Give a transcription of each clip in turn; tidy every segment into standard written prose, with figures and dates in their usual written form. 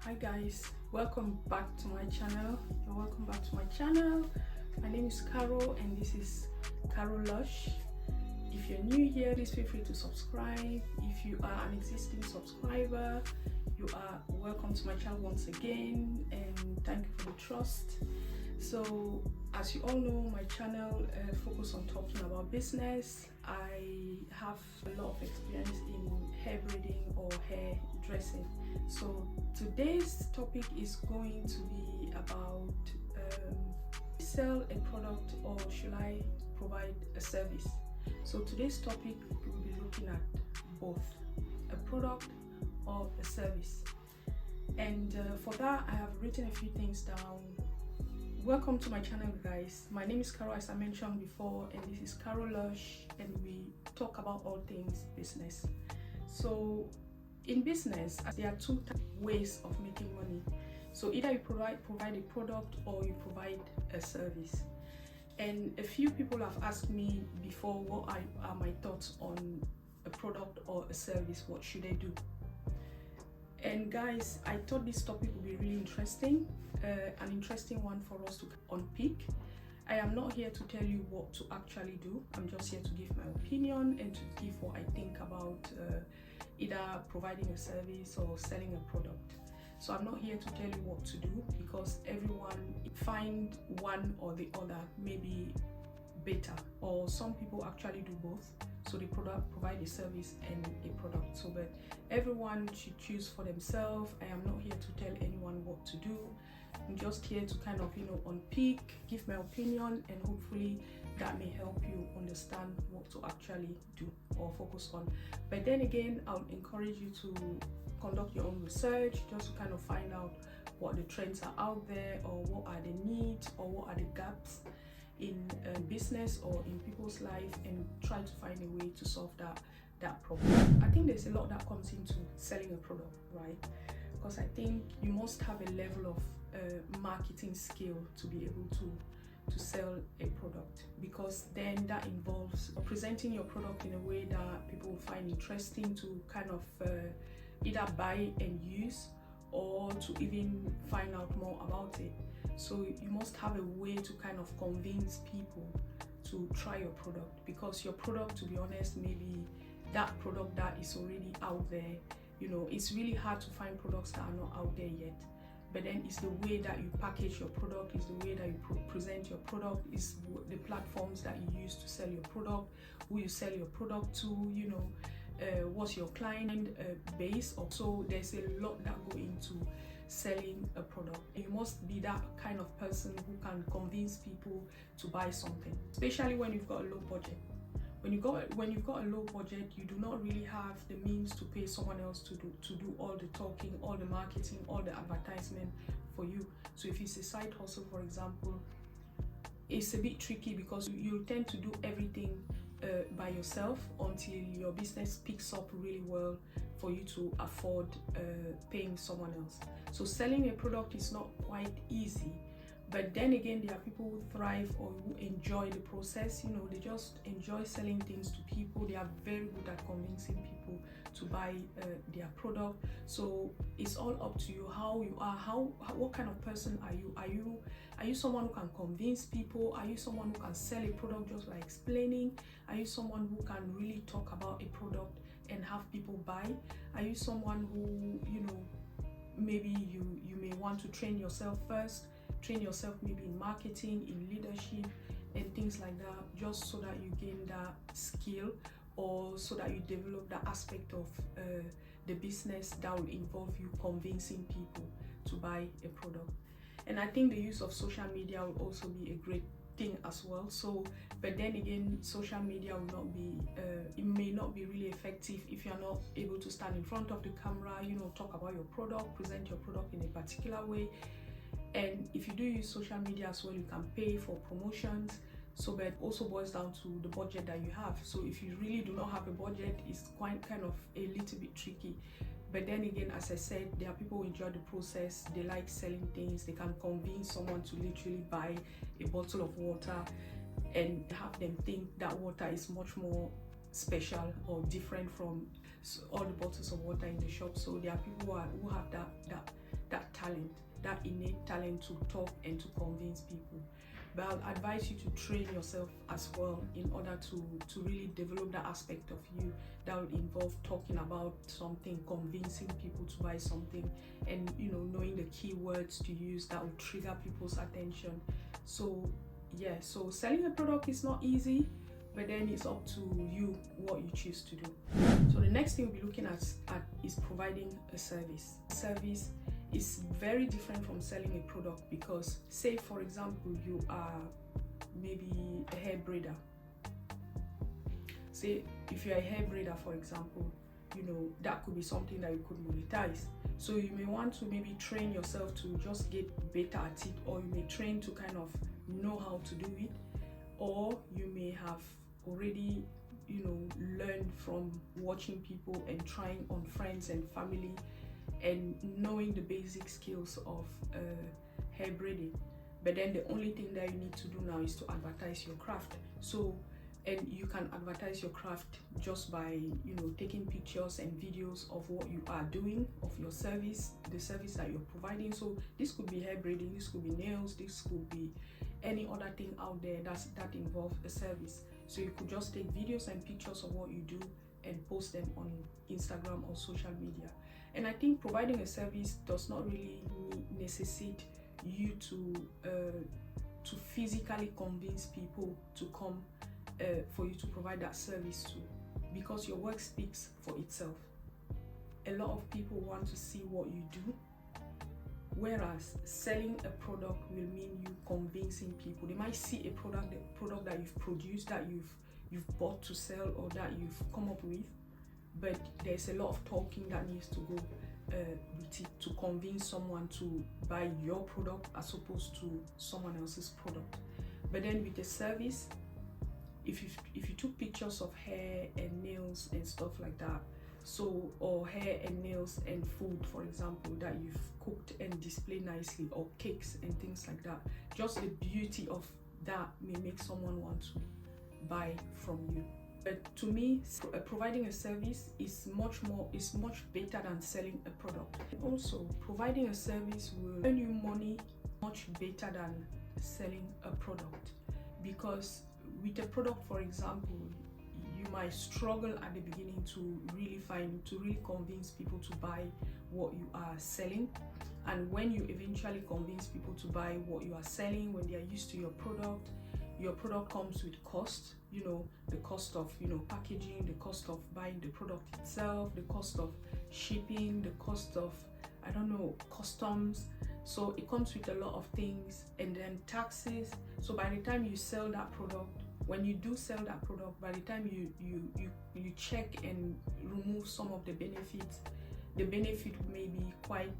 Hi guys, welcome back to my channel. My name is Carol and this is Carol Lush. If you're new here, please feel free to subscribe. If you are an existing subscriber, you are welcome to my channel once again, and thank you for the trust. So as you all know, my channel focuses on talking about business. I have a lot of experience in hair braiding or hair dressing. So today's topic is going to be about sell a product or should I provide a service. So today's topic we'll be looking at both a product or a service, and for that I have written a few things down. Welcome to my channel guys. My name is Carol, as I mentioned before, and this is Carol Lush, and we talk about all things business. So in business, there are two ways of making money. So either you provide a product or you provide a service. And a few people have asked me before what are my thoughts on a product or a service, what should I do? And guys, I thought this topic would be really interesting, an interesting one for us to unpick. I am not here to tell you what to actually do. I'm just here to give my opinion and to give what I think about either providing a service or selling a product. So I'm not here to tell you what to do, because everyone find one or the other maybe better, or some people actually do both. So they provide a service and a product. So but everyone should choose for themselves. I am not here to tell anyone what to do. I'm just here to kind of unpick, give my opinion, and hopefully that may help you understand what to actually do or focus on. But then again, I would encourage you to conduct your own research, just to kind of find out what the trends are out there, or what are the needs, or what are the gaps in business or in people's life, and try to find a way to solve that problem. I think there's a lot that comes into selling a product, right? Because I think you must have a level of marketing skill to be able to sell a product, because then that involves presenting your product in a way that people will find interesting to kind of either buy and use, or to even find out more about it. So you must have a way to kind of convince people to try your product, because your product, to be honest, maybe that product that is already out there, it's really hard to find products that are not out there yet. But then it's the way that you package your product, it's the way that you present your product, it's the platforms that you use to sell your product, who you sell your product to, what's your client base. Also, there's a lot that go into selling a product. You must be that kind of person who can convince people to buy something, especially when you've got a low budget. When you've got a low budget, you do not really have the means to pay someone else to do all the talking, all the marketing, all the advertisement for you. So if it's a side hustle, for example, it's a bit tricky, because you tend to do everything by yourself until your business picks up really well for you to afford paying someone else. So selling a product is not quite easy. But then again, there are people who thrive or who enjoy the process. They just enjoy selling things to people. They are very good at convincing people to buy their product. So it's all up to you how you are. What kind of person are you? Are you someone who can convince people? Are you someone who can sell a product just by explaining? Are you someone who can really talk about a product and have people buy? Are you someone who, maybe you may want to train yourself first? Train yourself maybe in marketing, in leadership, and things like that, just so that you gain that skill, or so that you develop that aspect of the business that will involve you convincing people to buy a product. And I think the use of social media will also be a great thing as well. So, but then again, social media will not be it may not be really effective if you're not able to stand in front of the camera, talk about your product, present your product in a particular way. And if you do use social media as well, you can pay for promotions. So, but it also boils down to the budget that you have. So if you really do not have a budget, it's quite kind of a little bit tricky. But then again, as I said, there are people who enjoy the process. They like selling things. They can convince someone to literally buy a bottle of water and have them think that water is much more special or different from all the bottles of water in the shop. So there are people who have that talent, that innate talent to talk and to convince people. But I'll advise you to train yourself as well in order to really develop that aspect of you that will involve talking about something, convincing people to buy something, and knowing the keywords to use that will trigger people's attention. So yeah, so selling a product is not easy, but then it's up to you what you choose to do. So the next thing we'll be looking at is providing a service. Service is very different from selling a product, because say for example you are maybe a hair braider. Say if you're a hair braider, for example, that could be something that you could monetize. So you may want to maybe train yourself to just get better at it, or you may train to kind of know how to do it, or you may have already learned from watching people and trying on friends and family and knowing the basic skills of hair braiding. But then the only thing that you need to do now is to advertise your craft. So, and you can advertise your craft just by taking pictures and videos of what you are doing, of your service, the service that you're providing. So this could be hair braiding, this could be nails, this could be any other thing out there that involves a service. So you could just take videos and pictures of what you do and post them on Instagram or social media. And I think providing a service does not really necessitate you to physically convince people to come for you to provide that service to, because your work speaks for itself. A lot of people want to see what you do, whereas selling a product will mean you convincing people. They might see a product that you've produced, that you've bought to sell, or that you've come up with, but there's a lot of talking that needs to go with it to convince someone to buy your product as opposed to someone else's product. But then with the service, if you took pictures of hair and nails and stuff like that, so, or hair and nails and food, for example, that you've cooked and displayed nicely, or cakes and things like that, just the beauty of that may make someone want to buy from you. But to me, providing a service is much better than selling a product. Also, providing a service will earn you money much better than selling a product, because with a product, for example, you might struggle at the beginning to really convince people to buy what you are selling. And when you eventually convince people to buy what you are selling, when they are used to your product comes with cost, the cost of packaging, the cost of buying the product itself, the cost of shipping, the cost of customs. So it comes with a lot of things, and then taxes. So by the time you sell that product, when you do sell that product, by the time you check and remove some of the benefits, the benefit may be quite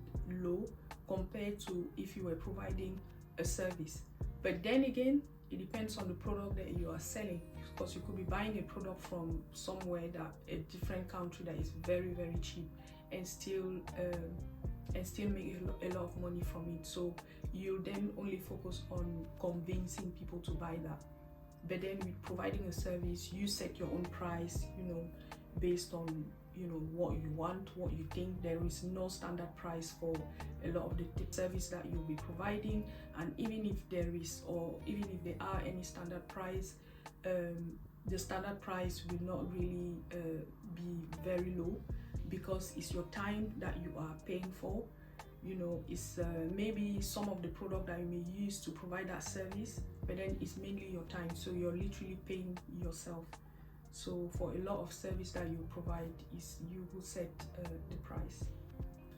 low compared to if you were providing a service. But then again, it depends on the product that you are selling, because you could be buying a product from somewhere, a different country that is very, very cheap, and still make a lot of money from it. So you then only focus on convincing people to buy that. But then with providing a service, you set your own price, based on what you want, what you think. There is no standard price for a lot of the service that you'll be providing. And even if there are any standard price, the standard price will not really be very low, because it's your time that you are paying for. It's maybe some of the product that you may use to provide that service, but then it's mainly your time, so you're literally paying yourself. So for a lot of service that you provide, is you who set the price.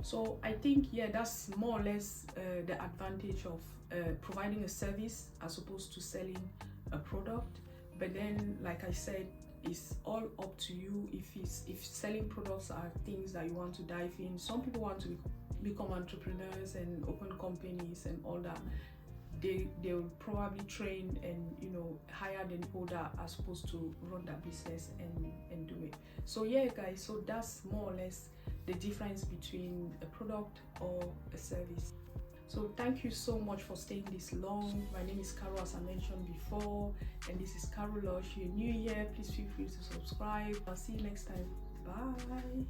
So I think, that's more or less the advantage of providing a service as opposed to selling a product. But then, like I said, it's all up to you. If selling products are things that you want to dive in, some people want to become entrepreneurs and open companies and all that. They'll probably train and hire the people that are supposed to run that business and do it. So guys, so that's more or less the difference between a product or a service. So thank you so much for staying this long. My name is Carol, as I mentioned before, and this is Carol Lush. If you're new here, please feel free to subscribe. I'll see you next time. Bye.